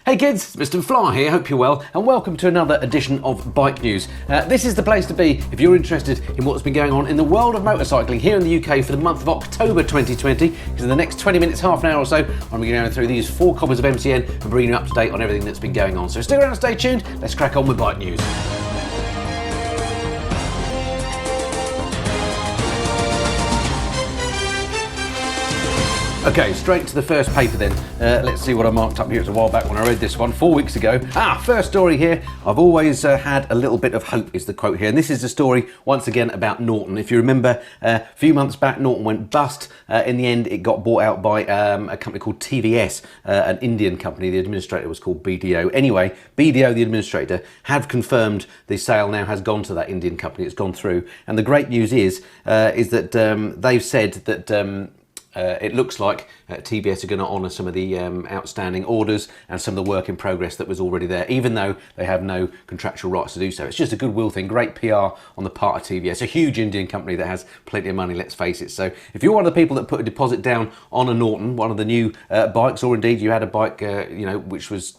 Hey kids, it's Mr. Fly here, hope you're well, and welcome to another edition of Bike News. This is the place to be if you're interested in what's been going on in the world of motorcycling here in the UK for the month of October 2020, because in the next 20 minutes, half an hour or so, I'm going to be going through these 4 copies of MCN and bringing you up to date on everything that's been going on. So stick around and stay tuned, let's crack on with Bike News. Okay, straight to the first paper then. Let's see what I marked up here. It was a while back when I read this one, 4 weeks ago. First story here. I've always had a little bit of hope is the quote here. And this is a story, once again, about Norton. If you remember, a few months back, Norton went bust. In the end, it got bought out by a company called TVS, an Indian company. The administrator was called BDO. Anyway, BDO, the administrator, have confirmed the sale now has gone to that Indian company. It's gone through. And the great news is that they've said that it looks like TVS are going to honour some of the outstanding orders and some of the work in progress that was already there, even though they have no contractual rights to do so. It's just a goodwill thing, great PR on the part of TVS, a huge Indian company that has plenty of money, let's face it. So if you're one of the people that put a deposit down on a Norton, one of the new bikes, or indeed you had a bike, which was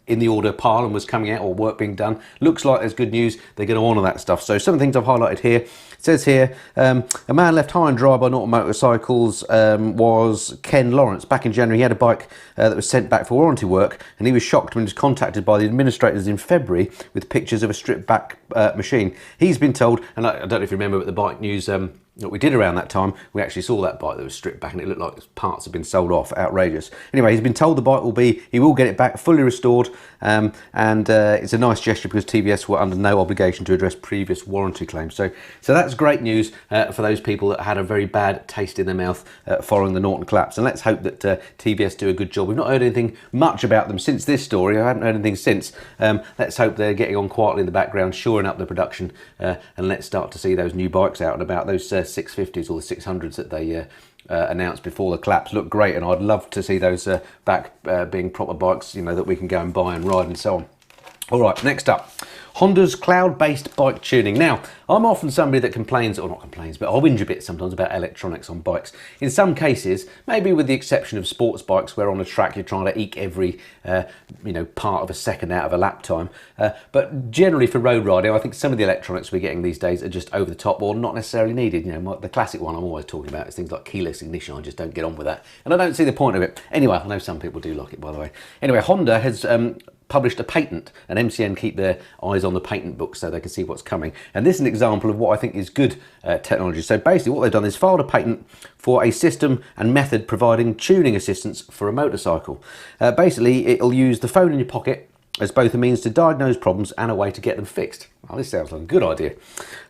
in the order pile and was coming out or work being done, looks like there's good news. They're going to honour that stuff. So some of the things I've highlighted here. It says here, a man left high and dry by Norton Motorcycles was Ken Lawrence. Back in January, he had a bike that was sent back for warranty work, and he was shocked when he was contacted by the administrators in February with pictures of a stripped back machine. He's been told, and I don't know if you remember at the Bike News that we did around that time, we actually saw that bike that was stripped back and it looked like parts had been sold off. Outrageous. Anyway, he's been told the bike he will get it back fully restored, and it's a nice gesture because TVS were under no obligation to address previous warranty claims. So that's great news for those people that had a very bad taste in their mouth following the Norton collapse. And let's hope that TVS do a good job. We've not heard anything much about them since this story. I haven't heard anything since. Let's hope they're getting on quietly in the background, shoring up the production, and let's start to see those new bikes out and about. Those 650s or the 600s that they announced before the collapse look great, and I'd love to see those back being proper bikes, that we can go and buy and ride and so on. All right, next up, Honda's cloud-based bike tuning. Now, I'm often somebody that complains, or not complains, but I whinge a bit sometimes about electronics on bikes. In some cases, maybe with the exception of sports bikes where on a track you're trying to eke every part of a second out of a lap time. But generally for road riding, I think some of the electronics we're getting these days are just over the top or not necessarily needed. The classic one I'm always talking about is things like keyless ignition. I just don't get on with that. And I don't see the point of it. Anyway, I know some people do like it, by the way. Anyway, Honda has published a patent, and MCN keep their eyes on the patent book so they can see what's coming. And this is an example of what I think is good technology. So basically what they've done is filed a patent for a system and method providing tuning assistance for a motorcycle. Basically, it'll use the phone in your pocket as both a means to diagnose problems and a way to get them fixed. Well, this sounds like a good idea.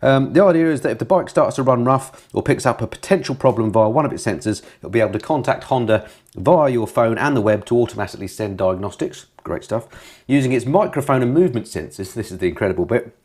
The idea is that if the bike starts to run rough or picks up a potential problem via one of its sensors, it'll be able to contact Honda via your phone and the web to automatically send diagnostics. Great stuff. Using its microphone and movement sensors, this is the incredible bit,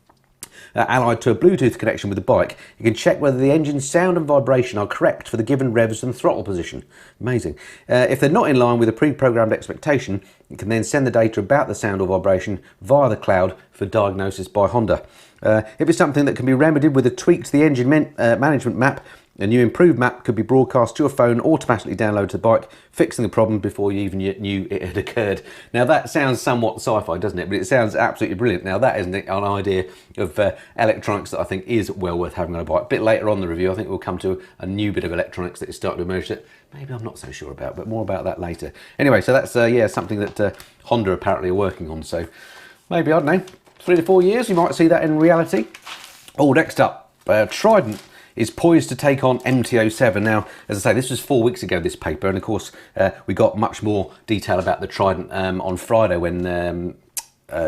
allied to a Bluetooth connection with the bike, you can check whether the engine's sound and vibration are correct for the given revs and throttle position. Amazing. If they're not in line with a pre-programmed expectation, you can then send the data about the sound or vibration via the cloud for diagnosis by Honda. If it's something that can be remedied with a tweak to the engine management map, a new improved map could be broadcast to your phone, automatically downloaded to the bike, fixing the problem before you even knew it had occurred. Now that sounds somewhat sci-fi, doesn't it? But it sounds absolutely brilliant. Now that is an idea of electronics that I think is well worth having on a bike. A bit later on in the review, I think we'll come to a new bit of electronics that is starting to emerge that maybe I'm not so sure about, but more about that later. Anyway, so that's something that Honda apparently are working on. So maybe, I don't know, 3 to 4 years, you might see that in reality. Oh, next up, Trident is poised to take on MT-07. Now, as I say, this was 4 weeks ago, this paper, and of course, we got much more detail about the Trident on Friday when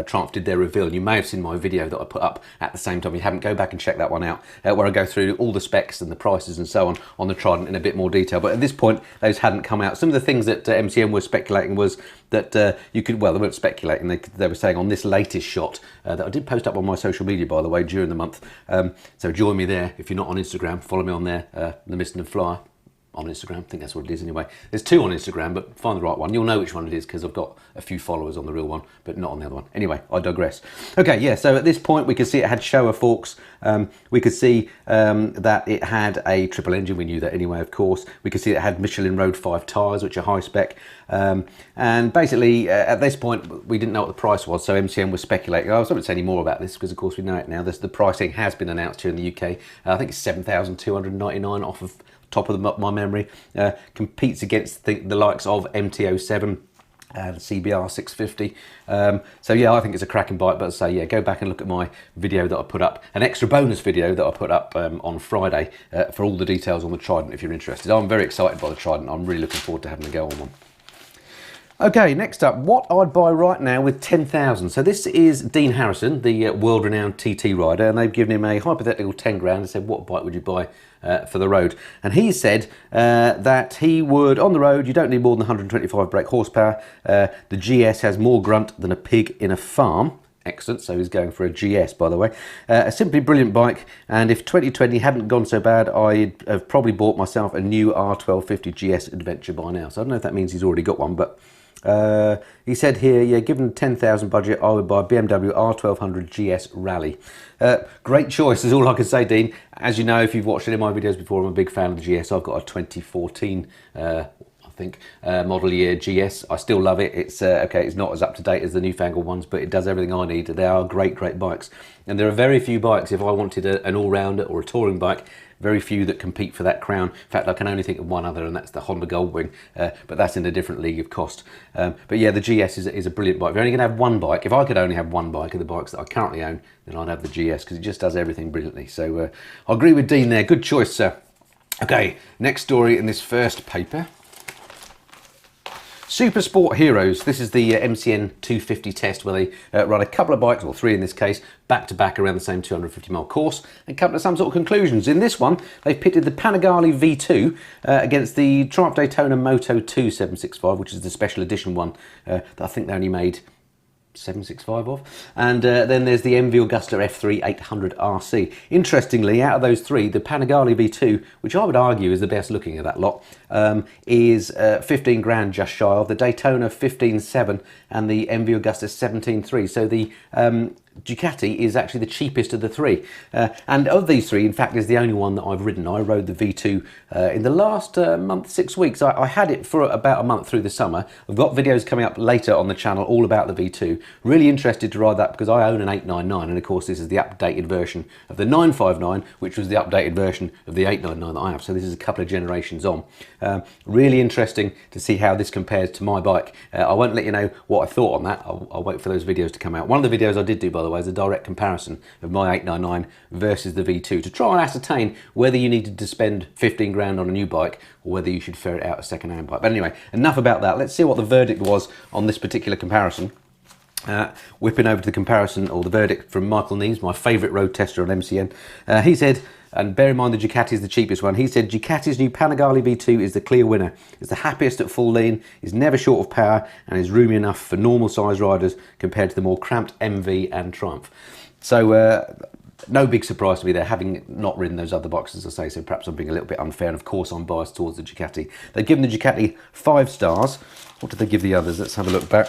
Triumph did their reveal. And you may have seen my video that I put up at the same time. If you haven't, go back and check that one out, where I go through all the specs and the prices and so on the Trident in a bit more detail. But at this point, those hadn't come out. Some of the things that MCN were speculating was that you could, well, they weren't speculating, they were saying on this latest shot that I did post up on my social media, by the way, during the month. So join me there. If you're not on Instagram, follow me on there, the Mr. Flyer. on Instagram. I think that's what it is anyway. There's two on Instagram, but find the right one. You'll know which one it is because I've got a few followers on the real one, but not on the other one. Anyway, I digress. Okay, yeah, so at this point we could see it had Showa forks. We could see that it had a triple engine. We knew that anyway, of course. We could see it had Michelin Road 5 tyres, which are high spec. And basically, at this point, we didn't know what the price was, so MCN was speculating. I was not going to say any more about this because, of course, we know it now. The pricing has been announced here in the UK. I think it's $7,299 off of top of my memory. Competes against the likes of MT-07 and CBR 650. So yeah, I think it's a cracking bike, but as I say, yeah, go back and look at my video that I put up, an extra bonus video that I put up on Friday for all the details on the Trident if you're interested. I'm very excited by the Trident. I'm really looking forward to having a go on one. Okay, next up, what I'd buy right now with 10,000. So this is Dean Harrison, the world-renowned TT rider, and they've given him a hypothetical 10 grand and said, what bike would you buy for the road? And he said that he would, on the road, you don't need more than 125 brake horsepower. The GS has more grunt than a pig in a farm. Excellent, so he's going for a GS, by the way. A simply brilliant bike, and if 2020 hadn't gone so bad, I'd have probably bought myself a new R1250 GS Adventure by now. So I don't know if that means he's already got one, but he said here, yeah, given 10,000 budget, I would buy a BMW R1200 GS Rally. Great choice is all I can say, Dean. As you know, if you've watched any of my videos before, I'm a big fan of the GS. I've got a 2014 model year GS. I still love it. It's okay, it's not as up to date as the newfangled ones, but it does everything I need. They are great bikes, and there are very few bikes, if I wanted an all-rounder or a touring bike, very few that compete for that crown. In fact, I can only think of one other, and that's the Honda Goldwing, but that's in a different league of cost. But yeah, the GS is a brilliant bike. If you're only going to have one bike, if I could only have one bike of the bikes that I currently own, then I'd have the GS, because it just does everything brilliantly. So I agree with Dean there. Good choice, sir. Okay, next story in this first paper. Supersport Heroes. This is the MCN 250 test where they run a couple of bikes, or three in this case, back to back around the same 250 mile course and come to some sort of conclusions. In this one, they've pitted the Panigale V2 against the Triumph Daytona Moto 2 765, which is the special edition one that I think they only made 765 of, and then there's the MV Augusta F3 800 RC. Interestingly, out of those three, the Panigale V2, which I would argue is the best looking of that lot, is 15 grand just shy of. The Daytona 15.7 and the MV Augusta 17.3. So the Ducati is actually the cheapest of the three, and of these three, in fact, is the only one that I've ridden. I rode the V2 in the last month, 6 weeks. I had it for about a month through the summer. I've got videos coming up later on the channel all about the V2. Really interested to ride that because I own an 899, and of course this is the updated version of the 959, which was the updated version of the 899 that I have. So this is a couple of generations on. Really interesting to see how this compares to my bike. I won't let you know what I thought on that. I'll wait for those videos to come out. One of the videos I did do, by the way, is a direct comparison of my 899 versus the V2 to try and ascertain whether you needed to spend 15 grand on a new bike or whether you should ferret out a second-hand bike. But anyway, enough about that. Let's see what the verdict was on this particular comparison. Whipping over to the comparison, or the verdict, from Michael Neves, my favourite road tester on MCN. He said, and bear in mind the Ducati is the cheapest one, he said Ducati's new Panigale V2 is the clear winner. It's the happiest at full lean, is never short of power, and is roomy enough for normal size riders compared to the more cramped MV and Triumph. So no big surprise to me there, having not ridden those other bikes, as I say, so perhaps I'm being a little bit unfair, and of course I'm biased towards the Ducati. They've given the Ducati 5 stars. What did they give the others? Let's have a look back.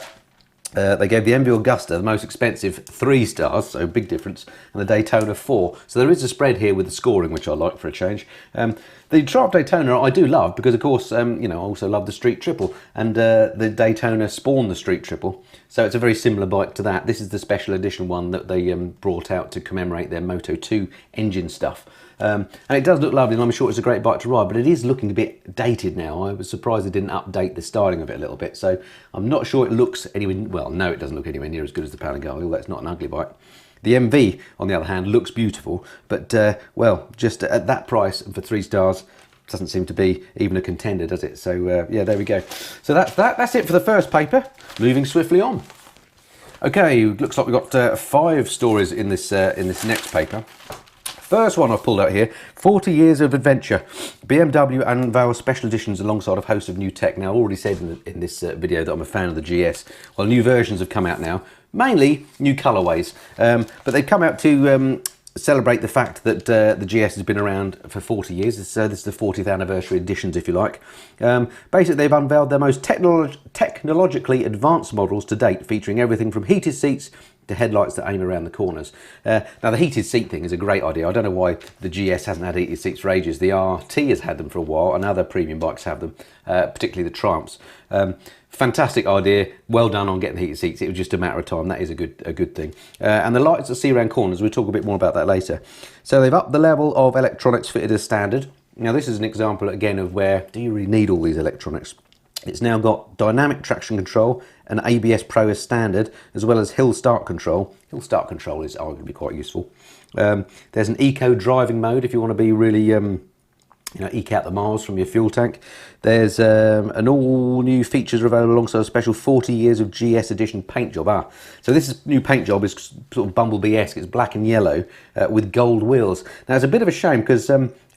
They gave the MV Augusta, the most expensive, 3 stars, so big difference, and the Daytona 4. So there is a spread here with the scoring, which I like for a change. The Triumph Daytona I do love because, of course, you know, I also love the Street Triple, and the Daytona spawned the Street Triple, so it's a very similar bike to that. This is the special edition one that they brought out to commemorate their Moto 2 engine stuff. And it does look lovely, and I'm sure it's a great bike to ride, but it is looking a bit dated now. I was surprised they didn't update the styling of it a little bit, so I'm not sure it looks anywhere, well, no, it doesn't look anywhere near as good as the Panigale, although it's not an ugly bike. The MV, on the other hand, looks beautiful, but, well, just at that price and for 3 stars, doesn't seem to be even a contender, does it? So, yeah, there we go. So that's it for the first paper. Moving swiftly on. Okay, looks like we've got 5 stories in this next paper. First one I've pulled out here, 40 years of adventure. BMW unveils special editions alongside a host of new tech. Now, I already said in this video that I'm a fan of the GS. Well, new versions have come out now, mainly new colourways. But they've come out to celebrate the fact that the GS has been around for 40 years. This is the 40th anniversary editions, if you like. Basically, they've unveiled their most technologically advanced models to date, featuring everything from heated seats to headlights that aim around the corners. Now, the heated seat thing is a great idea. I don't know why the GS hasn't had heated seats for ages. The RT has had them for a while, and other premium bikes have them, particularly the Triumphs. Fantastic idea. Well done on getting heated seats. It was just a matter of time. That is a good thing. And the lights that see around corners, we'll talk a bit more about that later. So they've upped the level of electronics fitted as standard. Now, this is an example again of where do you really need all these electronics? It's now got dynamic traction control and ABS Pro as standard, as well as hill start control. Hill start control is arguably quite useful. There's an eco driving mode if you want to be really, eke out the miles from your fuel tank. There's an all new features are available alongside a special 40 years of GS edition paint job. So this new paint job is sort of Bumblebee-esque. It's black and yellow with gold wheels. Now it's a bit of a shame because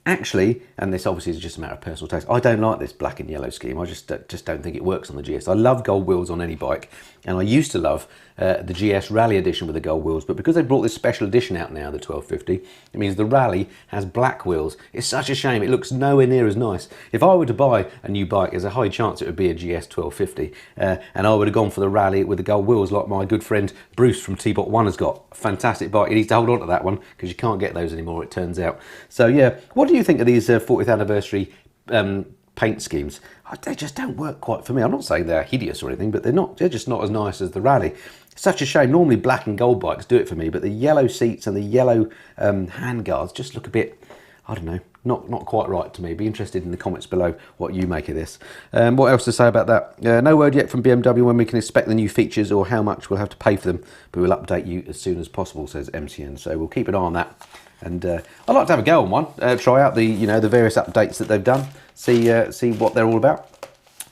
actually, and this obviously is just a matter of personal taste, I don't like this black and yellow scheme. I just don't think it works on the GS. I love gold wheels on any bike, and I used to love the GS Rally Edition with the gold wheels, but because they brought this special edition out now, the 1250, it means the Rally has black wheels. It's such a shame. It looks nowhere near as nice. If I were to buy a new bike, there's a high chance it would be a GS 1250, and I would have gone for the Rally with the gold wheels like my good friend Bruce from T-Bot 1 has got. A fantastic bike. You need to hold on to that one because you can't get those anymore, it turns out. So yeah, what do you think of these 40th anniversary paint schemes? They just don't work quite for me. I'm not saying they're hideous or anything, but they're just not as nice as the Rally. Such a shame. Normally black and gold bikes do it for me, but the yellow seats and the yellow handguards just look a bit, I don't know, not quite right to me. Be interested in the comments below what you make of this. What else to say about that? No word yet from BMW when we can expect the new features or how much we'll have to pay for them, but we'll update you as soon as possible, says MCN. So we'll keep an eye on that. And I'd like to have a go on one, try out the the various updates that they've done, see what they're all about.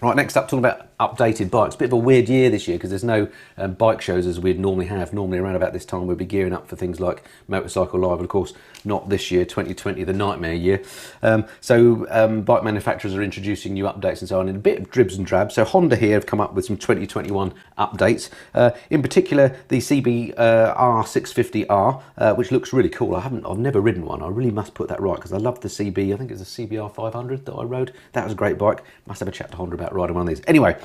Right, next up, talking about updated bikes. Bit of a weird year this year because there's no bike shows as we'd normally have. Normally around about this time we'd be gearing up for things like Motorcycle Live, and of course not this year, 2020, the nightmare year. So bike manufacturers are introducing new updates and so on in a bit of dribs and drabs. So Honda here have come up with some 2021 updates. In particular, the CBR 650R, which looks really cool. I've never ridden one. I really must put that right because I love the CB. I think it's a CBR 500 that I rode. That was a great bike. Must have a chat to Honda about riding one of these. Anyway,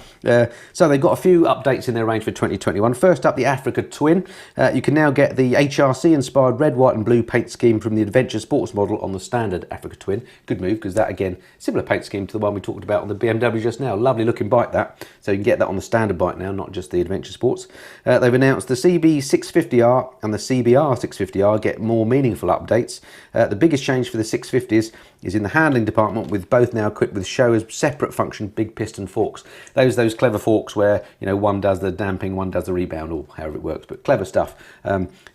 so they've got a few updates in their range for 2021. First up, the Africa Twin. You can now get the HRC inspired red, white and blue paint scheme from the Adventure Sports model on the standard Africa Twin. Good move because that, again, similar paint scheme to the one we talked about on the BMW just now. Lovely looking bike that. So you can get that on the standard bike now, not just the Adventure Sports. They've announced the CB 650R and the CBR 650R get more meaningful updates. The biggest change for the 650s is in the handling department, with both now equipped with show as separate function big piston forks. Those clever forks where one does the damping, one does the rebound, or however it works, but clever stuff.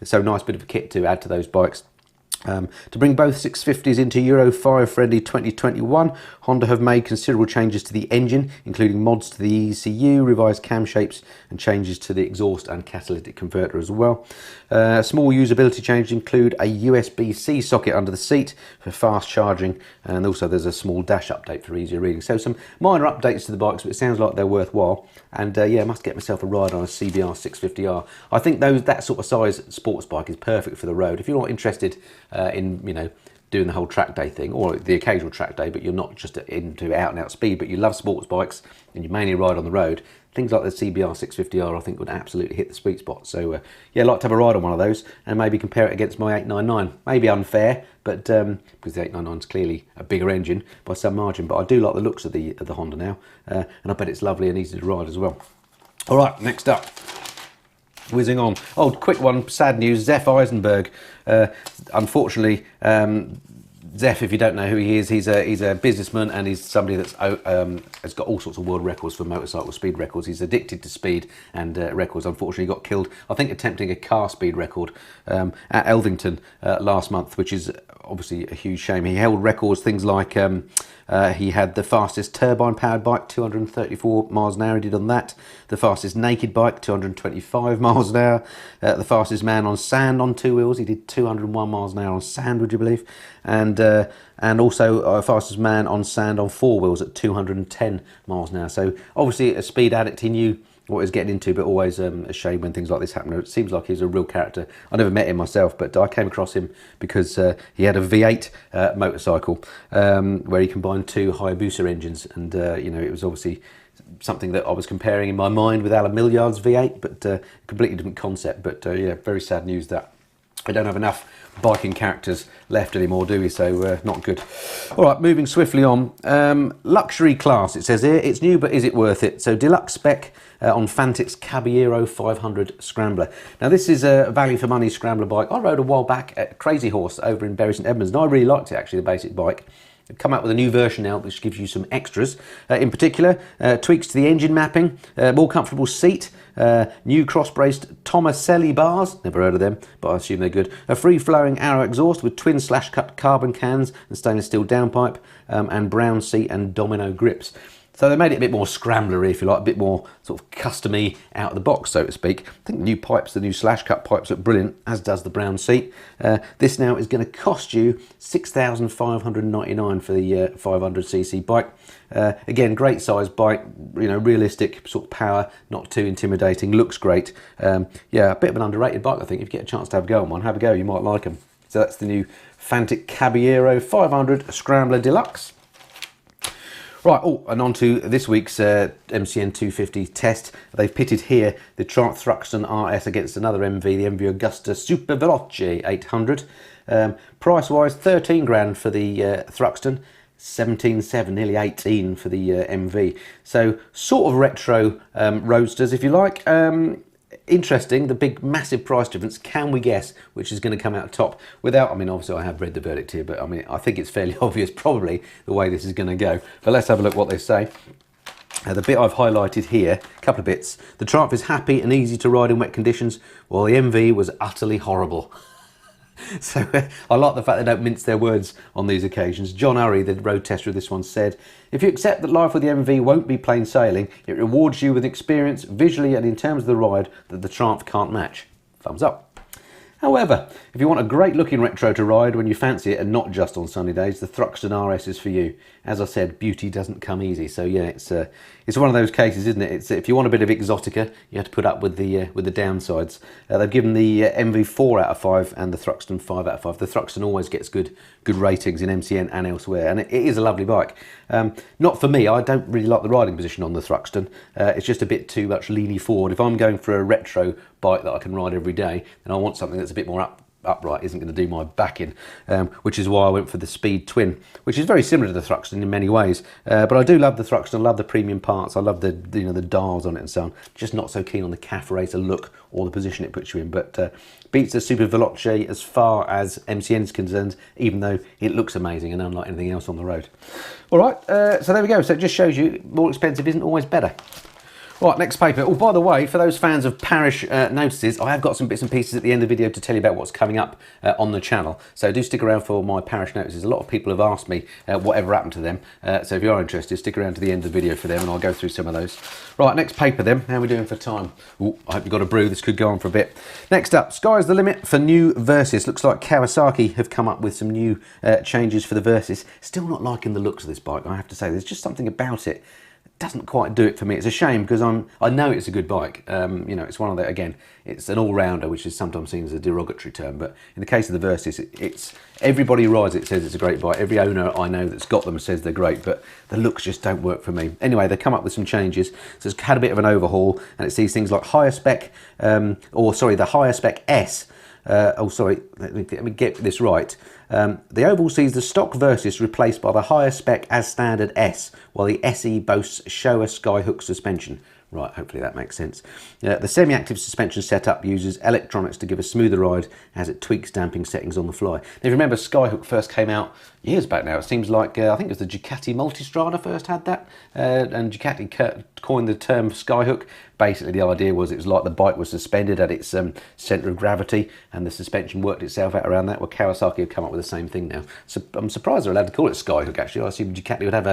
So nice bit of a kit to add to those bikes. To bring both 650s into Euro 5 friendly 2021, Honda have made considerable changes to the engine, including mods to the ECU, revised cam shapes and changes to the exhaust and catalytic converter as well. Small usability changes include a USB-C socket under the seat for fast charging, and also there's a small dash update for easier reading. So some minor updates to the bikes, but it sounds like they're worthwhile. And yeah, I must get myself a ride on a CBR 650R. I think that sort of size sports bike is perfect for the road. If you're not interested in doing the whole track day thing, or the occasional track day, but you're not just into out and out speed, but you love sports bikes and you mainly ride on the road, things like the CBR 650R I think would absolutely hit the sweet spot. So yeah, I'd like to have a ride on one of those and maybe compare it against my 899. Maybe unfair, but because the 899 is clearly a bigger engine by some margin, but I do like the looks of the Honda now, and I bet it's lovely and easy to ride as well. All right, next up. Whizzing on. Oh, quick one, sad news. Zef Eisenberg. Unfortunately, Zef, if you don't know who he is, he's a businessman and he's somebody that's has got all sorts of world records for motorcycle speed records. He's addicted to speed and records. Unfortunately, he got killed, I think, attempting a car speed record at Elvington last month, which is obviously a huge shame. He held records, things like he had the fastest turbine-powered bike, 234 miles an hour, he did on that. The fastest naked bike, 225 miles an hour. The fastest man on sand on two wheels, he did 201 miles an hour on sand, would you believe? And also fastest man on sand on four wheels at 210 miles an hour. So obviously a speed addict, he knew what he's getting into, but always a shame when things like this happen. It seems like he's a real character. I never met him myself, but I came across him because he had a V8 motorcycle where he combined two Hayabusa engines, and you know, it was obviously something that I was comparing in my mind with Alan Millard's V8, but completely different concept. But yeah, very sad news that I don't have enough biking characters left anymore, do we? So not good. All right, moving swiftly on. Luxury class, it says here. It's new, but is it worth it? So deluxe spec on Fantic's Caballero 500 Scrambler. Now this is a value for money Scrambler bike. I rode a while back at Crazy Horse over in Bury St Edmunds, and I really liked it actually, the basic bike. They've come out with a new version now which gives you some extras. In particular, tweaks to the engine mapping, more comfortable seat, new cross-braced Tomaselli bars, never heard of them, but I assume they're good. A free-flowing Arrow exhaust with twin slash-cut carbon cans and stainless steel downpipe, and brown seat and domino grips. So they made it a bit more scrambler-y, if you like, a bit more sort of custom-y out of the box, so to speak. I think the new pipes, the new slash-cut pipes look brilliant, as does the brown seat. This now is going to cost you $6,599 for the 500cc bike. Again, great size bike, you know, realistic sort of power, not too intimidating, looks great. Yeah, a bit of an underrated bike, I think. If you get a chance to have a go on one, have a go, you might like them. So that's the new Fantic Caballero 500 Scrambler Deluxe. Right, oh, and on to this week's MCN 250 test. They've pitted here the Thruxton RS against another MV, the MV Augusta Superveloce 800. Price-wise, 13 grand for the Thruxton, 17.7, nearly 18 for the MV. So sort of retro roadsters, if you like. Interesting, the big massive price difference. Can we guess which is going to come out top? Without, I mean, obviously I have read the verdict here, but I mean, I think it's fairly obvious probably the way this is going to go. But let's have a look what they say. The bit I've highlighted here, a couple of bits. The Triumph is happy and easy to ride in wet conditions, while the MV was utterly horrible. So I like the fact they don't mince their words on these occasions. John Urry, the road tester of this one, said, "If you accept that life with the MV won't be plain sailing, it rewards you with experience visually and in terms of the ride that the Triumph can't match." Thumbs up. However, if you want a great looking retro to ride when you fancy it and not just on sunny days, the Thruxton RS is for you. As I said, beauty doesn't come easy. So yeah, it's one of those cases, isn't it? It's if you want a bit of exotica, you have to put up with the downsides. They've given the MV 4 out of 5 and the Thruxton 5 out of 5. The Thruxton always gets good ratings in MCN and elsewhere, and it is a lovely bike. Not for me. I don't really like the riding position on the Thruxton. It's just a bit too much leaning forward. If I'm going for a retro bike that I can ride every day, then I want something that's a bit more upright, isn't going to do my back in, which is why I went for the Speed Twin, which is very similar to the Thruxton in many ways. But I do love the Thruxton. I love the premium parts. I love the the dials on it and so on. Just not so keen on the CAF racer look or the position it puts you in. But beats the Superveloce as far as MCN is concerned, even though it looks amazing and unlike anything else on the road. All right, so there we go. So it just shows you more expensive isn't always better. Right, next paper. Oh, by the way, for those fans of parish notices, I have got some bits and pieces at the end of the video to tell you about what's coming up on the channel. So do stick around for my parish notices. A lot of people have asked me whatever happened to them. So if you are interested, stick around to the end of the video for them and I'll go through some of those. Right, next paper then. How are we doing for time? Ooh, I hope you've got a brew. This could go on for a bit. Next up, sky's the limit for new Versys. Looks like Kawasaki have come up with some new changes for the Versys. Still not liking the looks of this bike, I have to say. There's just something about it. Doesn't quite do it for me. It's a shame because I know it's a good bike. You know, it's one of the, again, it's an all-rounder, which is sometimes seen as a derogatory term, but in the case of the Versys, it's everybody who rides it says it's a great bike. Every owner I know that's got them says they're great, but the looks just don't work for me. Anyway, they come up with some changes, so it's had a bit of an overhaul, and it sees things like higher spec, the higher spec S. Let me get this right. The oval sees the stock Versys replaced by the higher spec as standard S, while the SE boasts Showa Skyhook suspension. Right, hopefully that makes sense. The semi-active suspension setup uses electronics to give a smoother ride as it tweaks damping settings on the fly. Now, if you remember, Skyhook first came out years back now. It seems like, I think it was the Ducati Multistrada first had that, and Ducati coined the term Skyhook. Basically, the idea was it was like the bike was suspended at its centre of gravity, and the suspension worked itself out around that. Well, Kawasaki have come up with the same thing now. So I'm surprised they're allowed to call it Skyhook, actually. I assume Ducati would have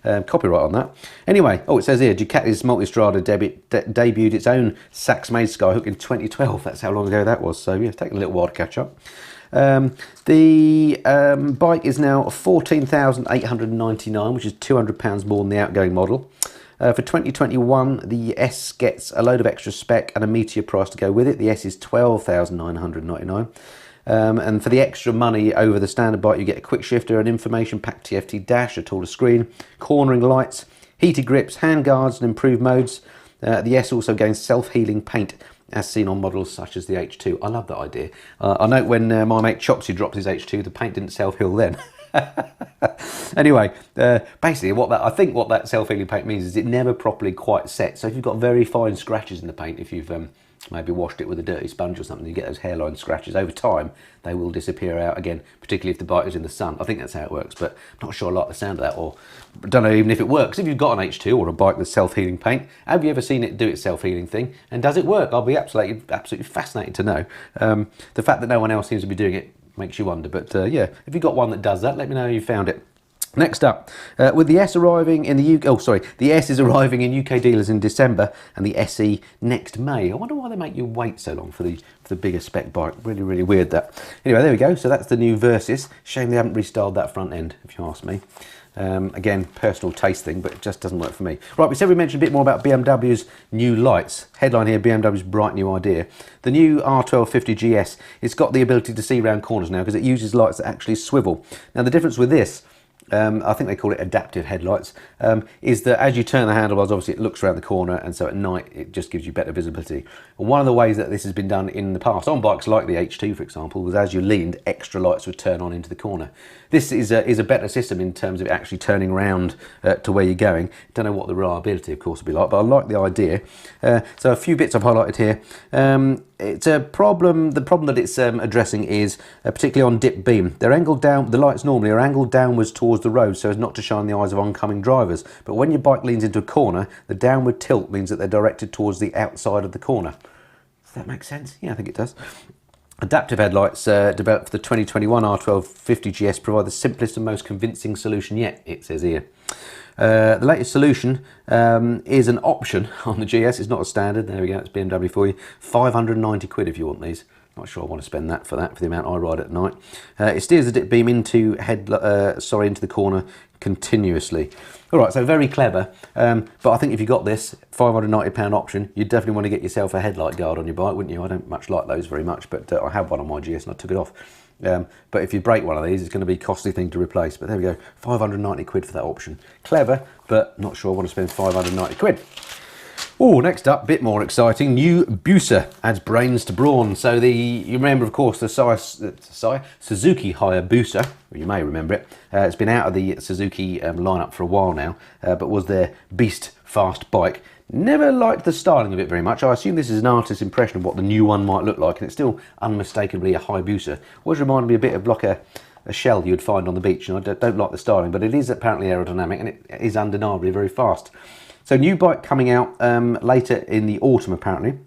a copyright on that. Anyway, it says here, Ducati's Multistrada debuted its own Sachs-made Skyhook in 2012. That's how long ago that was. So yeah, it's taken a little while to catch up. The bike is now $14,899, which is £200 more than the outgoing model. For 2021, the S gets a load of extra spec and a meteor price to go with it. The S is $12,999. And for the extra money over the standard bike, you get a quick shifter, an information pack TFT dash, a taller screen, cornering lights, heated grips, hand guards and improved modes. The S also gains self-healing paint as seen on models such as the H2. I love that idea. I note when my mate Chopsy dropped his H2, the paint didn't self-heal then. Anyway, basically I think what that self-healing paint means is it never properly quite sets. So if you've got very fine scratches in the paint, if you've maybe washed it with a dirty sponge or something, you get those hairline scratches. Over time, they will disappear out again, particularly if the bike is in the sun. I think that's how it works, but I'm not sure I like the sound of that, or I don't know even if it works. If you've got an H2 or a bike that's self-healing paint, have you ever seen it do its self-healing thing? And does it work? I'll be absolutely fascinated to know. The fact that no one else seems to be doing it makes you wonder, but yeah, if you've got one that does that, let me know you found it. Next up, with the S arriving in the UK, the S is arriving in UK dealers in December and the SE next May. I wonder why they make you wait so long for the bigger spec bike. Really, really weird that. Anyway, there we go. So that's the new Versys. Shame they haven't restyled that front end, if you ask me. Again, personal taste thing, but it just doesn't work for me. Right, we said we mentioned a bit more about BMW's new lights. Headline here, BMW's bright new idea. The new R1250 GS, it's got the ability to see round corners now because it uses lights that actually swivel. Now, the difference with this, I think they call it adaptive headlights, is that as you turn the handlebars, obviously it looks around the corner, and so at night it just gives you better visibility. And one of the ways that this has been done in the past, on bikes like the H2 for example, was as you leaned, extra lights would turn on into the corner. This is a better system in terms of it actually turning around to where you're going. Don't know what the reliability of course will be like, but I like the idea. So a few bits I've highlighted here. It's a problem. The problem that it's addressing is particularly on dip beam. They're angled down. The lights normally are angled downwards towards the road so as not to shine the eyes of oncoming drivers. But when your bike leans into a corner, the downward tilt means that they're directed towards the outside of the corner. Does that make sense? Yeah, I think it does. Adaptive headlights developed for the 2021 R1250 GS provide the simplest and most convincing solution yet, it says here. The latest solution is an option on the GS. It's not a standard. There we go. It's BMW for you. 590 quid if you want these. Not sure I want to spend that for the amount I ride at night. It steers the dip beam into the corner continuously. All right, so very clever. But I think if you got this £590 option, you'd definitely want to get yourself a headlight guard on your bike, wouldn't you? I don't much like those very much, but I have one on my GS and I took it off. But if you break one of these, it's going to be a costly thing to replace. But there we go, 590 quid for that option. Clever, but not sure I want to spend 590 quid. Oh, next up, bit more exciting. New Busa adds brains to brawn. So you remember, of course, the Suzuki Hayabusa. You may remember it. It's been out of the Suzuki lineup for a while now, but was their beast fast bike. Never liked the styling of it very much. I assume this is an artist's impression of what the new one might look like, and it's still unmistakably a Hayabusa. Always reminded me a bit of like a shell you'd find on the beach, and I don't like the styling, but it is apparently aerodynamic, and it is undeniably very fast. So new bike coming out later in the autumn apparently,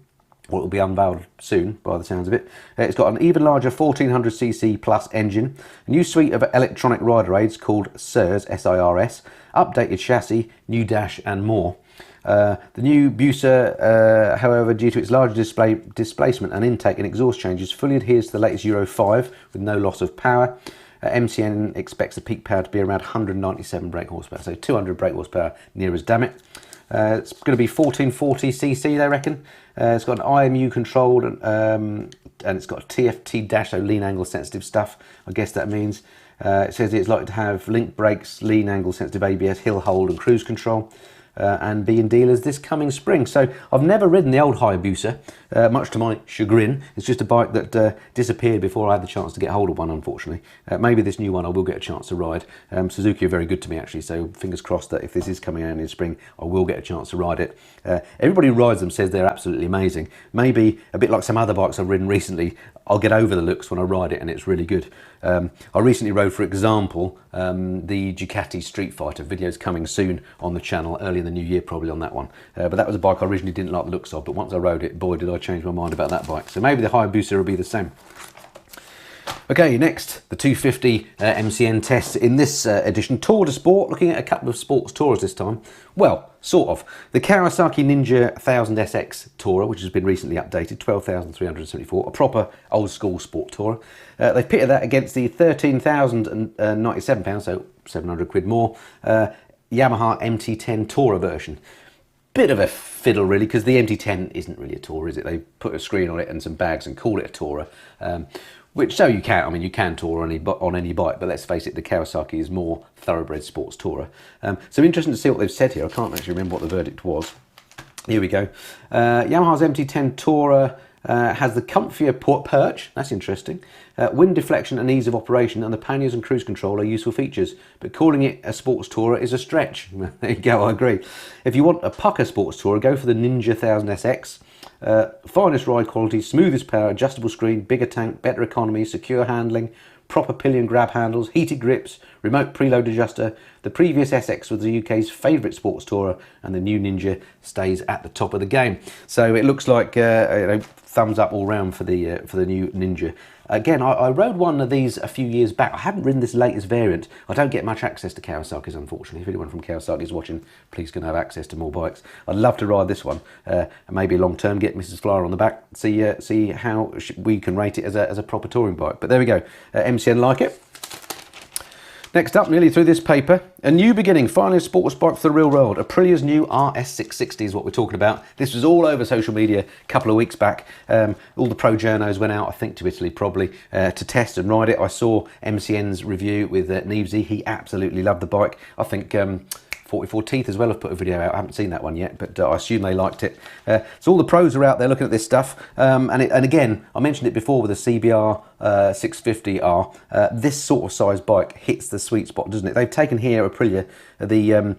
or it will be unveiled soon by the sounds of it. It's got an even larger 1400cc plus engine, a new suite of electronic rider aids called SIRS, S-I-R-S, updated chassis, new dash and more. The new Busa, however, due to its larger displacement and intake and exhaust changes, fully adheres to the latest Euro 5 with no loss of power. MCN expects the peak power to be around 197 brake horsepower, so 200 brake horsepower near as damn it. It's going to be 1440cc, they reckon. It's got an IMU control and it's got a TFT dash, so lean angle sensitive stuff. I guess that means. It says it's likely to have link brakes, lean angle sensitive ABS, hill hold and cruise control. And be in dealers this coming spring. So I've never ridden the old Hayabusa, much to my chagrin. It's just a bike that disappeared before I had the chance to get hold of one, unfortunately. Maybe this new one I will get a chance to ride. Suzuki are very good to me actually, so fingers crossed that if this is coming out in the spring, I will get a chance to ride it. Everybody who rides them says they're absolutely amazing. Maybe a bit like some other bikes I've ridden recently, I'll get over the looks when I ride it and it's really good. I recently rode, for example, the Ducati Street Fighter. Videos coming soon on the channel, early in the new year probably on that one. But that was a bike I originally didn't like the looks of, but once I rode it, boy did I change my mind about that bike. So maybe the Hayabusa will be the same. Okay, next, the 250 MCN tests in this edition. Tour de Sport, looking at a couple of sports tours this time. Well, sort of. The Kawasaki Ninja 1000 SX Tourer, which has been recently updated, 12,374, a proper old school sport tourer. They've pitted that against the £13,097, so 700 quid more, Yamaha MT10 Tourer version. bit of a fiddle really, because the MT10 isn't really a tourer, is it? They put a screen on it and some bags and call it a tourer. Which, so you can, I mean, you can tour on any bike, but let's face it, the Kawasaki is more thoroughbred sports tourer. So interesting to see what they've said here. I can't actually remember what the verdict was. Here we go. Yamaha's MT10 Tourer has the comfier perch, that's interesting, wind deflection and ease of operation, and the panniers and cruise control are useful features, but calling it a sports tourer is a stretch. There you go, I agree. If you want a pucker sports tourer, go for the Ninja 1000 SX. Finest ride quality, smoothest power, adjustable screen, bigger tank, better economy, secure handling, proper pillion grab handles, heated grips, remote preload adjuster. The previous SX was the UK's favourite sports tourer, and the new Ninja stays at the top of the game. So it looks like thumbs up all round for the new Ninja. Again, I rode one of these a few years back. I haven't ridden this latest variant. I don't get much access to Kawasaki's, unfortunately. If anyone from Kawasaki is watching, please can have access to more bikes. I'd love to ride this one, and maybe long term get Mrs. Flyer on the back, see how we can rate it as a proper touring bike. But there we go, MCN like it. Next up, nearly through this paper, a new beginning, finally a sports bike for the real world. Aprilia's new RS660 is what we're talking about. This was all over social media a couple of weeks back. All the pro journos went out, I think to Italy probably, to test and ride it. I saw MCN's review with Nevesy. He absolutely loved the bike. I think 44 Teeth as well have put a video out. I haven't seen that one yet, but I assume they liked it. So all the pros are out there looking at this stuff. And again, I mentioned it before with the CBR 650R. This sort of size bike hits the sweet spot, doesn't it? They've taken here Aprilia, the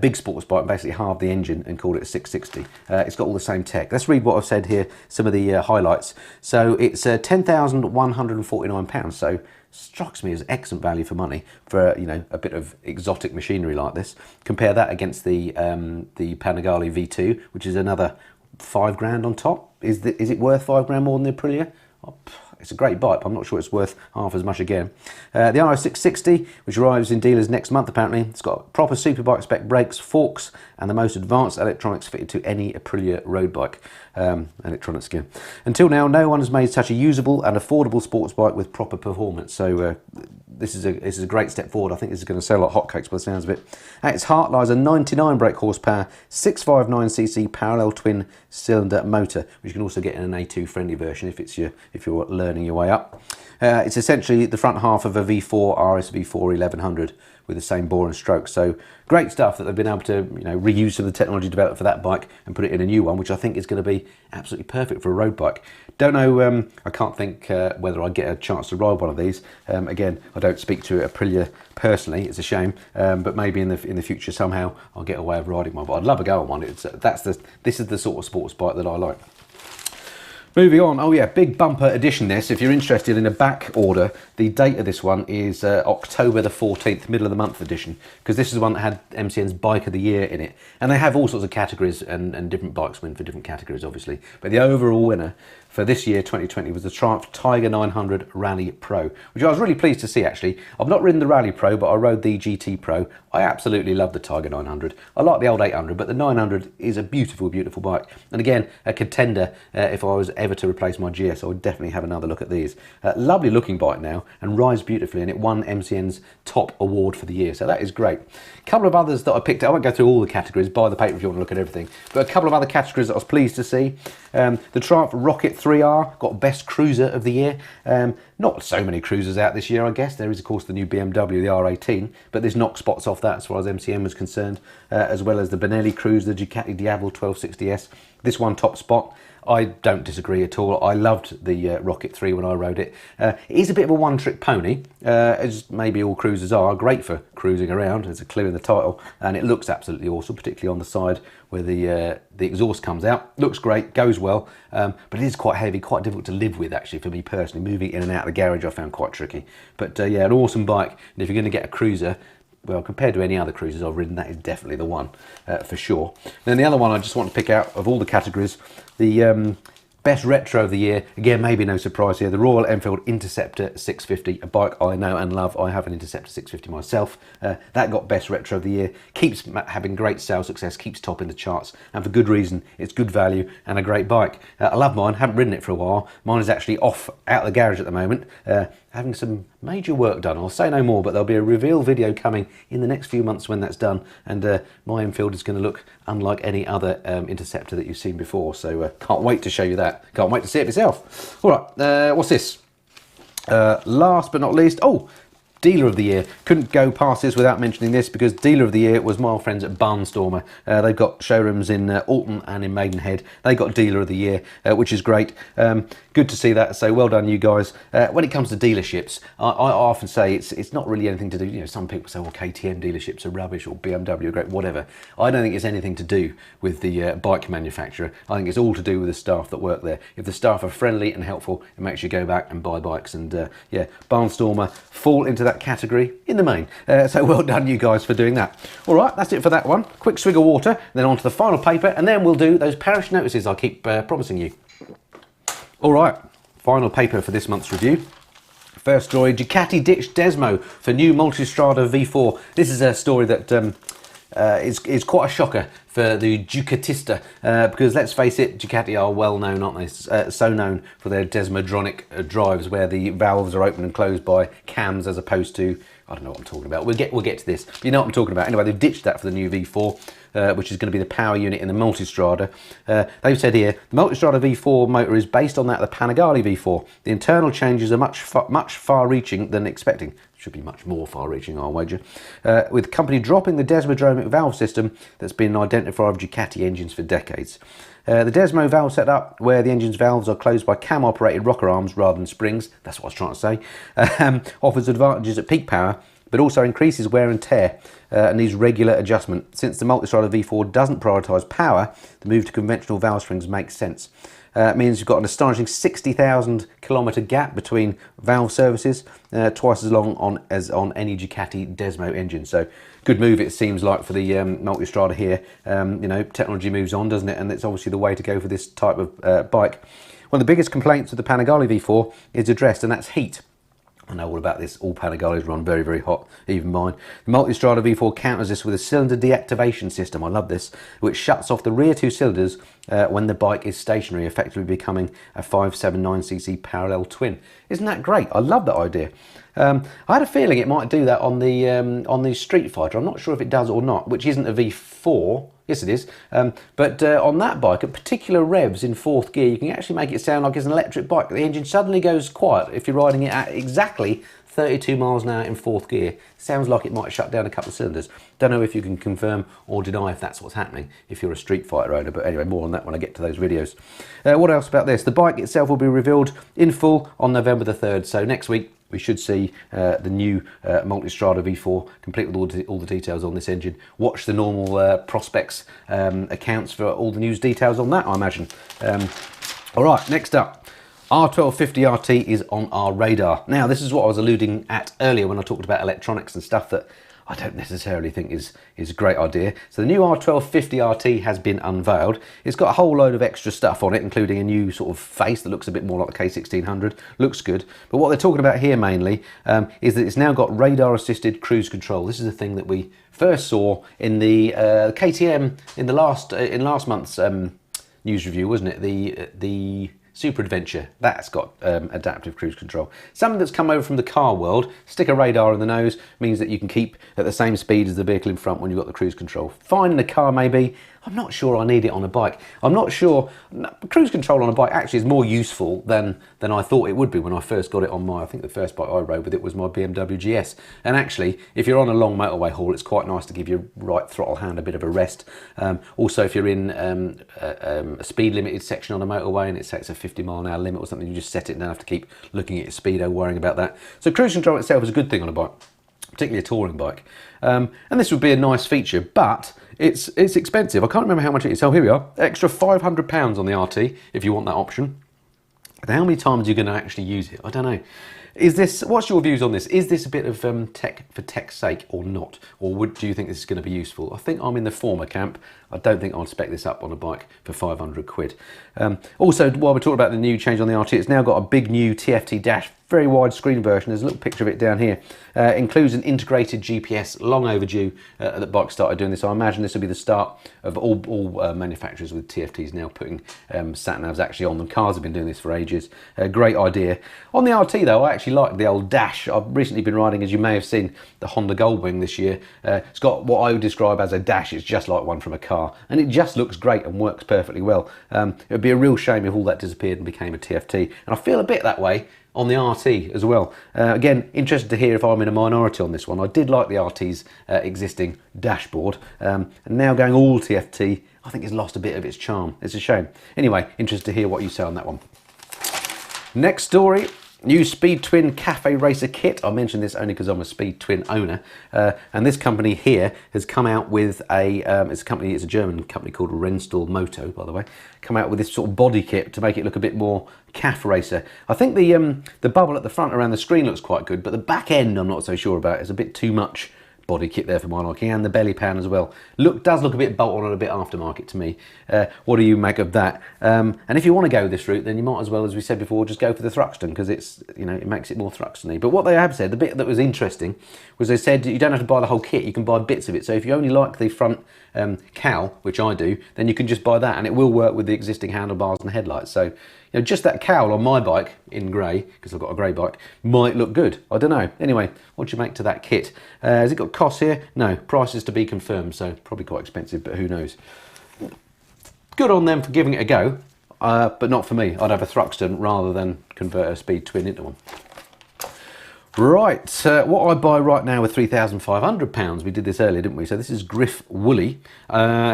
big sports bike, and basically halved the engine and called it a 660. It's got all the same tech. Let's read what I've said here, some of the highlights. So it's £10,149. So strikes me as excellent value for money for a bit of exotic machinery like this. Compare that against the Panigale V2, which is another £5 on top. Is it worth £5 more than the Aprilia? Oh, it's a great bike, but I'm not sure it's worth half as much again. The RS660, which arrives in dealers next month apparently, it's got proper superbike spec brakes, forks, and the most advanced electronics fitted to any Aprilia road bike. Electronics again. Until now, no one has made such a usable and affordable sports bike with proper performance. So this is a great step forward. I think this is going to sell like hotcakes by the sounds of it. At its heart lies a 99 brake horsepower, 659cc parallel twin cylinder motor, which you can also get in an A2 friendly version if you're learning your way up. It's essentially the front half of a V4 RS V4 1100 with the same bore and stroke. So great stuff that they've been able to reuse some of the technology developed for that bike and put it in a new one, which I think is going to be absolutely perfect for a road bike. Don't know, I can't think whether I get a chance to ride one of these. Again, I don't speak to Aprilia personally, it's a shame, but maybe in the future somehow I'll get a way of riding one. But I'd love to go on one. This is the sort of sports bike that I like. Moving on, oh yeah, big bumper edition this. If you're interested in a back order, the date of this one is October the 14th, middle of the month edition, because this is the one that had MCN's Bike of the Year in it. And they have all sorts of categories, and different bikes win for different categories, obviously. But the overall winner for this year, 2020, was the Triumph Tiger 900 Rally Pro, which I was really pleased to see, actually. I've not ridden the Rally Pro, but I rode the GT Pro. I absolutely love the Tiger 900. I like the old 800, but the 900 is a beautiful, beautiful bike. And again, a contender if I was ever to replace my GS, I would definitely have another look at these. Lovely looking bike now, and rides beautifully, and it won MCN's top award for the year, so that is great. A couple of others that I picked out, I won't go through all the categories, buy the paper if you want to look at everything, but a couple of other categories that I was pleased to see. The Triumph Rocket 3R got Best Cruiser of the Year. Not so many cruisers out this year, I guess. There is, of course, the new BMW, the R18, but this knocks spots off that as far as MCN was concerned, as well as the Benelli Cruise, the Ducati Diavolo 1260S. This one top spot. I don't disagree at all. I loved the Rocket 3 when I rode it. It is a bit of a one-trick pony, as maybe all cruisers are. Great for cruising around, as a clue in the title, and it looks absolutely awesome, particularly on the side where the exhaust comes out. Looks great, goes well, but it is quite heavy, quite difficult to live with, actually, for me personally. Moving in and out of the garage I found quite tricky. But yeah, an awesome bike, and if you're going to get a cruiser, well, compared to any other cruisers I've ridden, that is definitely the one, for sure. Then the other one I just want to pick out of all the categories, the Best Retro of the Year, again, maybe no surprise here, the Royal Enfield Interceptor 650, a bike I know and love. I have an Interceptor 650 myself. That got Best Retro of the Year, keeps having great sales success, keeps topping the charts, and for good reason. It's good value and a great bike. I love mine, haven't ridden it for a while. Mine is actually out of the garage at the moment. having some major work done. I'll say no more, but there'll be a reveal video coming in the next few months when that's done, and my Enfield is going to look unlike any other Interceptor that you've seen before, so can't wait to show you that. Can't wait to see it myself. All right, what's this? Last but not least, oh, Dealer of the Year. Couldn't go past this without mentioning this, because Dealer of the Year was my friends at Barnstormer. They've got showrooms in Alton and in Maidenhead. They got Dealer of the Year, which is great. Good to see that, so well done you guys. When it comes to dealerships, I often say it's not really anything to do, you know, some people say, well, KTM dealerships are rubbish, or BMW are great, whatever. I don't think it's anything to do with the bike manufacturer. I think it's all to do with the staff that work there. If the staff are friendly and helpful, it makes you go back and buy bikes, and yeah, Barnstormer fall into that category in the main. So well done you guys for doing that. All right, that's it for that one. Quick swig of water, then on to the final paper, and then we'll do those parish notices I keep promising you. All right, final paper for this month's review. First story, Ducati ditched Desmo for new Multistrada V4. This is a story that is quite a shocker for the Ducatista, because let's face it, Ducati are well known, aren't they? So known for their Desmodronic drives, where the valves are opened and closed by cams as opposed to, I don't know what I'm talking about. We'll get to this. But you know what I'm talking about. Anyway, they've ditched that for the new V4, which is going to be the power unit in the Multistrada. They've said here, the Multistrada V4 motor is based on that of the Panigale V4. The internal changes are much far-reaching than expecting. Should be much more far-reaching, I'll wager. With the company dropping the Desmodromic valve system that's been identified of Ducati engines for decades. The Desmo valve setup, where the engine's valves are closed by cam-operated rocker arms rather than springs, that's what I was trying to say, offers advantages at peak power, but also increases wear and tear and needs regular adjustment. Since the Multistrada V4 doesn't prioritise power, the move to conventional valve springs makes sense. It means you've got an astonishing 60,000 kilometre gap between valve services, twice as long as on any Ducati Desmo engine. So good move, it seems like, for the Multistrada here. You know, technology moves on, doesn't it? And it's obviously the way to go for this type of bike. One of the biggest complaints with the Panigale V4 is addressed, and that's heat. I know all about this. All Panigales run very, very hot, even mine. The Multistrada V4 counters this with a cylinder deactivation system, I love this, which shuts off the rear two cylinders when the bike is stationary, effectively becoming a 579cc parallel twin. Isn't that great? I love that idea. I had a feeling it might do that on the Street Fighter. I'm not sure if it does or not, which isn't a V4. Yes, it is. But on that bike, at particular revs in fourth gear, you can actually make it sound like it's an electric bike. The engine suddenly goes quiet if you're riding it at exactly 32 miles an hour in fourth gear. Sounds like it might shut down a couple of cylinders. Don't know if you can confirm or deny if that's what's happening if you're a Street Fighter owner, but anyway, more on that when I get to those videos. What else about this? The bike itself will be revealed in full on November the 3rd, so next week we should see the new Multistrada V4, complete with all the details on this engine. Watch the normal prospects accounts for all the news details on that, I imagine. All right, next up. R1250RT is on our radar. Now, this is what I was alluding at earlier when I talked about electronics and stuff that I don't necessarily think is a great idea. So the new R1250RT has been unveiled. It's got a whole load of extra stuff on it, including a new sort of face that looks a bit more like the K1600. Looks good. But what they're talking about here mainly is that it's now got radar-assisted cruise control. This is a thing that we first saw in the KTM in last month's news review, wasn't it? The Super Adventure, that's got adaptive cruise control. Something that's come over from the car world. Stick a radar in the nose means that you can keep at the same speed as the vehicle in front when you've got the cruise control. Fine in a car maybe. I'm not sure I need it on a bike. I'm not sure. Cruise control on a bike actually is more useful than I thought it would be when I first got it on I think the first bike I rode with it was my BMW GS. And actually, if you're on a long motorway haul, it's quite nice to give your right throttle hand a bit of a rest. Also, if you're in a speed limited section on a motorway and it's a 50-mile-an-hour limit or something, you just set it and don't have to keep looking at your speedo, worrying about that. So cruise control itself is a good thing on a bike, particularly a touring bike. And this would be a nice feature, but it's expensive. I can't remember how much it is. Oh, here we are. Extra £500 on the RT if you want that option. But how many times are you going to actually use it? I don't know. What's your views on this? Is this a bit of tech for tech's sake or not? Or do you think this is going to be useful? I think I'm in the former camp. I don't think I'd spec this up on a bike for 500 quid. Also, while we're talking about the new change on the RT, it's now got a big new TFT very widescreen version. There's a little picture of it down here. Includes an integrated GPS, long overdue that bike started doing this. I imagine this will be the start of all manufacturers with TFTs now putting sat-navs actually on them. Cars have been doing this for ages. Great idea. On the RT though, I actually like the old dash. I've recently been riding, as you may have seen, the Honda Goldwing this year. It's got what I would describe as a dash. It's just like one from a car, and it just looks great and works perfectly well. It would be a real shame if all that disappeared and became a TFT, and I feel a bit that way on the RT as well. Again, interested to hear if I'm in a minority on this one. I did like the RT's existing dashboard, and now going all TFT, I think it's lost a bit of its charm. It's a shame. Anyway, interested to hear what you say on that one. Next story. New Speed Twin Cafe Racer kit. I mentioned this only because I'm a Speed Twin owner, and this company here has come out with it's a German company called Rennstall Moto, by the way, come out with this sort of body kit to make it look a bit more CAF racer. I think the bubble at the front around the screen looks quite good, but the back end I'm not so sure about. It's a bit too much body kit there for my liking, and the belly pan as well. Does look a bit bolt on and a bit aftermarket to me. What do you make of that? And if you want to go this route, then you might as well, as we said before, just go for the Thruxton, because it's, you know, it makes it more Thruxton-y. But what they have said, the bit that was interesting, was they said you don't have to buy the whole kit, you can buy bits of it. So if you only like the front cowl, which I do, then you can just buy that, and it will work with the existing handlebars and headlights. So, you know, just that cowl on my bike in grey, because I've got a grey bike, might look good. I don't know. Anyway, what do you make to that kit? Has it got costs here? No, prices to be confirmed, so probably quite expensive, but who knows. Good on them for giving it a go, but not for me. I'd have a Thruxton rather than convert a Speed Twin into one. Right, what I buy right now with £3,500, we did this earlier, didn't we? So this is Griff Woolley.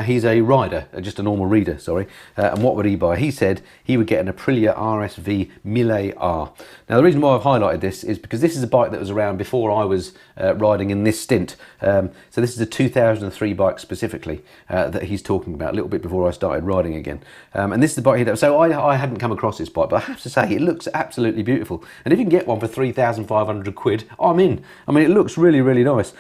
He's a rider, just a normal reader, sorry. And what would he buy? He said he would get an Aprilia RSV 1000R. Now the reason why I've highlighted this is because this is a bike that was around before I was riding in this stint. So this is a 2003 bike specifically that he's talking about, a little bit before I started riding again. And this is the bike he... So I hadn't come across this bike, but I have to say it looks absolutely beautiful. And if you can get one for 3,500 quid, I'm in. I mean, it looks really, really nice.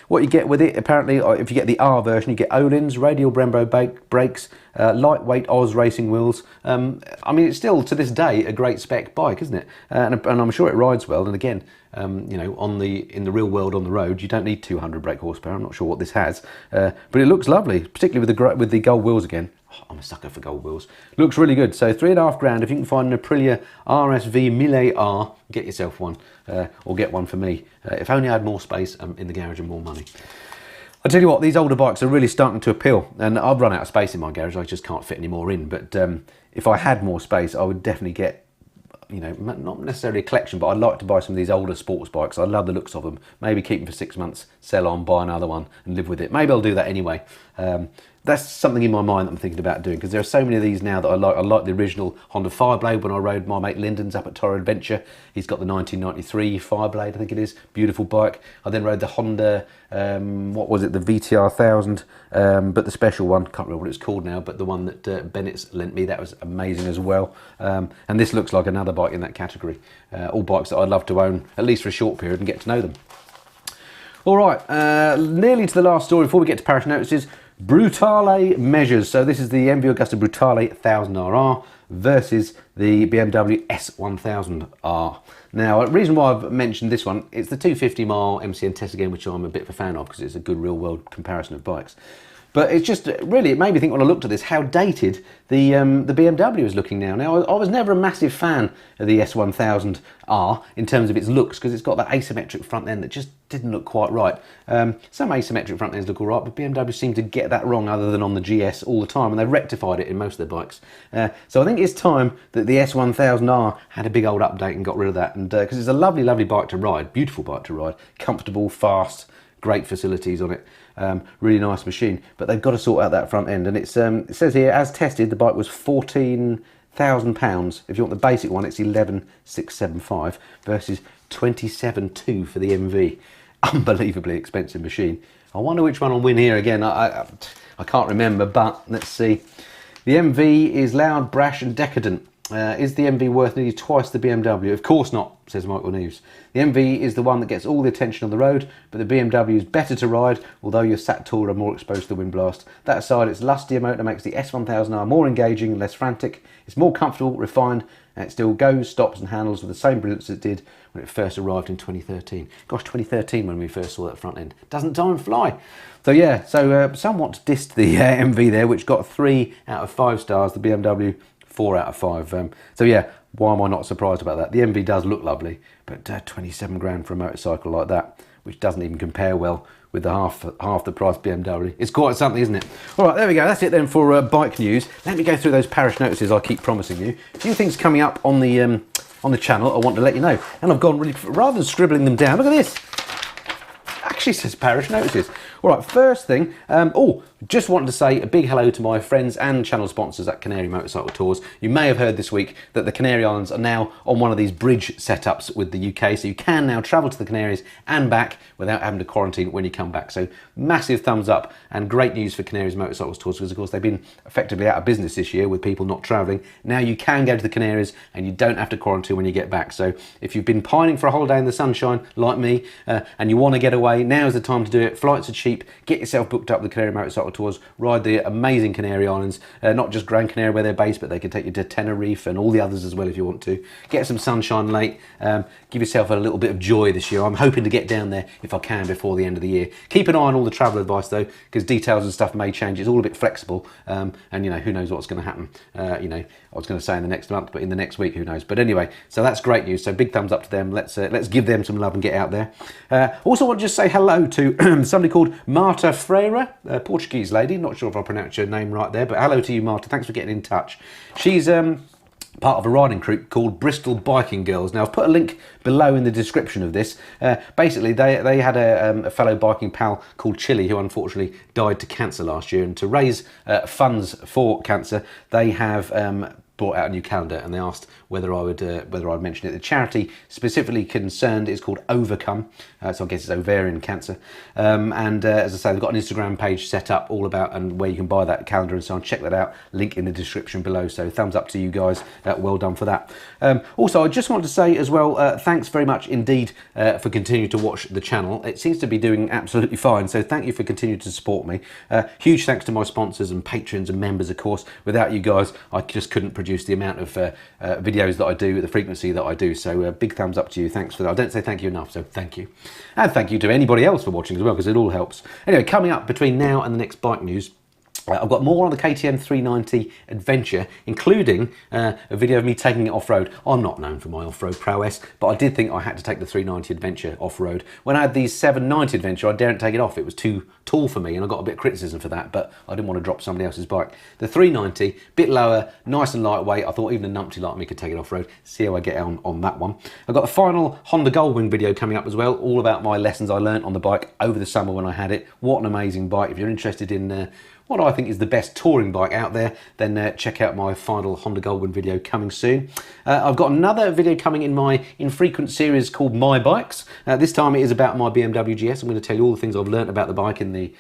What you get with it, apparently, if you get the R version, you get Öhlins, radial Brembo brakes, lightweight Oz racing wheels. I mean, it's still, to this day, a great spec bike, isn't it? And I'm sure it rides well. And again, you know, in the real world on the road, you don't need 200 brake horsepower. I'm not sure what this has, but it looks lovely, particularly with the gold wheels again. Oh, I'm a sucker for gold wheels. Looks really good. So £3,500. If you can find an Aprilia RSV 1000R, get yourself one, or get one for me. If only I had more space in the garage and more money. I tell you what, these older bikes are really starting to appeal, and I've run out of space in my garage. I just can't fit any more in. But if I had more space, I would definitely get, you know, not necessarily a collection, but I'd like to buy some of these older sports bikes. I love the looks of them. Maybe keep them for 6 months, sell on, buy another one, and live with it. Maybe I'll do that anyway. That's something in my mind that I'm thinking about doing, because there are so many of these now that I like. I like the original Honda Fireblade when I rode my mate Lyndon's up at Torre Adventure. He's got the 1993 Fireblade, I think it is. Beautiful bike. I then rode the Honda, what was it, the VTR 1000, but the special one, can't remember what it's called now, but the one that Bennett's lent me, that was amazing as well. And this looks like another bike in that category. All bikes that I'd love to own, at least for a short period, and get to know them. All right, nearly to the last story before we get to parish notices. Brutale measures. So this is the MV Augusta Brutale 1000RR versus the BMW S1000R. Now, the reason why I've mentioned this one, it's the 250 mile MCN test again, which I'm a bit of a fan of because it's a good real world comparison of bikes. But it's just, really, it made me think when I looked at this, how dated the BMW is looking now. Now, I was never a massive fan of the S1000R in terms of its looks, because it's got that asymmetric front end that just didn't look quite right. Some asymmetric front ends look all right, but BMW seem to get that wrong other than on the GS all the time, and they've rectified it in most of their bikes. So I think it's time that the S1000R had a big old update and got rid of that, and because it's a lovely, lovely bike to ride, beautiful bike to ride, comfortable, fast, great facilities on it. Really nice machine, but they've got to sort out that front end. And it's it says here, as tested, the bike was £14,000. If you want the basic one, it's 11,675 versus 27,200 for the MV. Unbelievably expensive machine. I wonder which one will win here again. I can't remember, but let's see. The MV is loud, brash and decadent. Is the MV worth nearly twice the BMW? Of course not, says Michael Neves. The MV is the one that gets all the attention on the road, but the BMW is better to ride, although you're sat taller and more exposed to the wind blast. That aside, its lustier motor makes the S1000R more engaging and less frantic. It's more comfortable, refined, and it still goes, stops and handles with the same brilliance as it did when it first arrived in 2013. Gosh, 2013 when we first saw that front end. Doesn't time fly? So yeah, somewhat dissed the MV there, which got 3 out of 5 stars, the BMW 4 out of 5. So yeah, why am I not surprised about that? The MV does look lovely, but 27 grand for a motorcycle like that, which doesn't even compare well with the half the price BMW. It's quite something, isn't it? All right, there we go. That's it then for bike news. Let me go through those parish notices I keep promising you. A few things coming up on the channel I want to let you know, and I've gone really, rather than scribbling them down. Look at this. Actually says parish notices. All right, first thing, just wanted to say a big hello to my friends and channel sponsors at Canary Motorcycle Tours. You may have heard this week that the Canary Islands are now on one of these bridge setups with the UK, so you can now travel to the Canaries and back without having to quarantine when you come back. So massive thumbs up and great news for Canaries Motorcycle Tours, because of course they've been effectively out of business this year with people not travelling. Now you can go to the Canaries and you don't have to quarantine when you get back. So if you've been pining for a holiday in the sunshine like me and you want to get away, now's the time to do it. Flights are cheap. Get yourself booked up with Canary Motorcycle Tours. Ride the amazing Canary Islands, not just Gran Canaria where they're based, but they can take you to Tenerife and all the others as well if you want to. Get some sunshine late. Give yourself a little bit of joy this year. I'm hoping to get down there if I can before the end of the year. Keep an eye on all the travel advice though, because details and stuff may change. It's all a bit flexible, and you know, who knows what's going to happen. You know, I was going to say in the next month, but in the next week, who knows. But anyway, so that's great news. So big thumbs up to them. Let's give them some love and get out there. Also want to just say hello to somebody called Marta Freira, a Portuguese lady. Not sure if I pronounced your name right there, but hello to you, Marta. Thanks for getting in touch. She's part of a riding group called Bristol Biking Girls. Now, I've put a link below in the description of this. Basically, they had a fellow biking pal called Chili, who unfortunately died to cancer last year. And to raise funds for cancer, they have brought out a new calendar, and they asked whether I'd mention it. The charity specifically concerned is called Overcome, so I guess it's ovarian cancer. As I say, they've got an Instagram page set up all about and where you can buy that calendar and so on. Check that out. Link in the description below. So thumbs up to you guys. Well done for that. Also, I just want to say as well, thanks very much indeed for continuing to watch the channel. It seems to be doing absolutely fine. So thank you for continuing to support me. Huge thanks to my sponsors and patrons and members, of course. Without you guys, I just couldn't produce the amount of videos that I do, the frequency that I do. So big thumbs up to you. Thanks for that. I don't say thank you enough, so thank you. And thank you to anybody else for watching as well, because it all helps. Anyway, coming up between now and the next bike news, I've got more on the KTM 390 Adventure, including a video of me taking it off-road. I'm not known for my off-road prowess, but I did think I had to take the 390 Adventure off-road. When I had the 790 Adventure, I daren't take it off. It was too tall for me, and I got a bit of criticism for that, but I didn't want to drop somebody else's bike. The 390, bit lower, nice and lightweight. I thought even a numpty like me could take it off-road. See how I get on that one. I've got the final Honda Goldwing video coming up as well, all about my lessons I learned on the bike over the summer when I had it. What an amazing bike. If you're interested in what I think is the best touring bike out there, then check out my final Honda Goldwing video coming soon. I've got another video coming in my infrequent series called My Bikes. This time it is about my BMW GS. I'm going to tell you all the things I've learned about the bike in the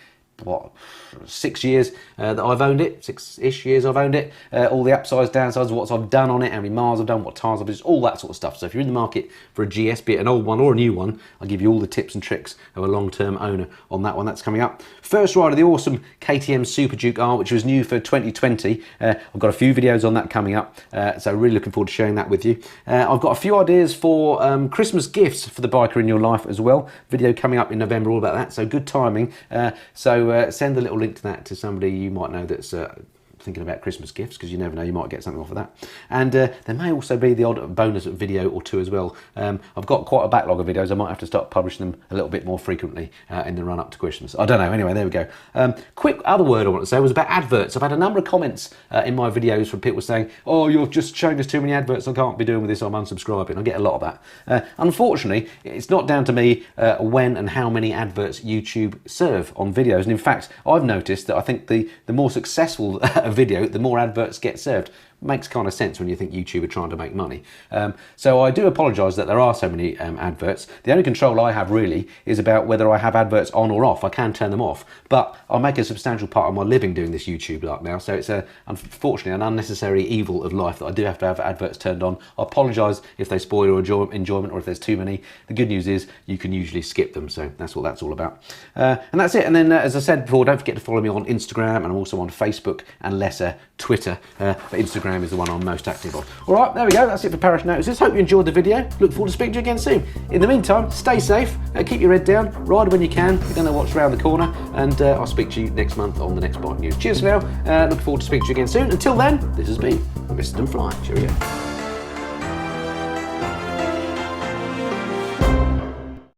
6 years that I've owned it, 6-ish years I've owned it, all the upsides, downsides, what I've done on it, how many miles I've done, what tires I've used, all that sort of stuff. So if you're in the market for a GS, be it an old one or a new one, I'll give you all the tips and tricks of a long-term owner on that one. That's coming up. First ride of the awesome KTM Super Duke R, which was new for 2020. I've got a few videos on that coming up, so really looking forward to sharing that with you. I've got a few ideas for Christmas gifts for the biker in your life as well. Video coming up in November all about that, so good timing. Send a little link to that to somebody you might know that's thinking about Christmas gifts, because you never know, you might get something off of that. And there may also be the odd bonus video or two as well. I've got quite a backlog of videos. I might have to start publishing them a little bit more frequently in the run up to Christmas. I don't know. Anyway, there we go. Quick other word I want to say was about adverts. I've had a number of comments in my videos from people saying, oh, you're just showing us too many adverts. I can't be doing with this. I'm unsubscribing. I get a lot of that. Unfortunately, it's not down to me when and how many adverts YouTube serve on videos. And in fact, I've noticed that I think the more successful video, the more adverts get served. makes kind of sense when you think YouTube are trying to make money. So I do apologise that there are so many adverts. The only control I have really is about whether I have adverts on or off. I can turn them off, but I make a substantial part of my living doing this YouTube lark now, so it's unfortunately an unnecessary evil of life that I do have to have adverts turned on. I apologise if they spoil your enjoyment or if there's too many. The good news is you can usually skip them, so that's what that's all about. And that's it. And then as I said before, don't forget to follow me on Instagram, and I'm also on Facebook and lesser Twitter, but Instagram is the one I'm most active on. All right, there we go. That's it for parish notices. Hope you enjoyed the video. Look forward to speaking to you again soon. In the meantime, stay safe, keep your head down, ride when you can. You don't know what's around the corner, and I'll speak to you next month on the next bike news. Cheers for now. Looking forward to speaking to you again soon. Until then, this has been Mr. Fly. Cheerio.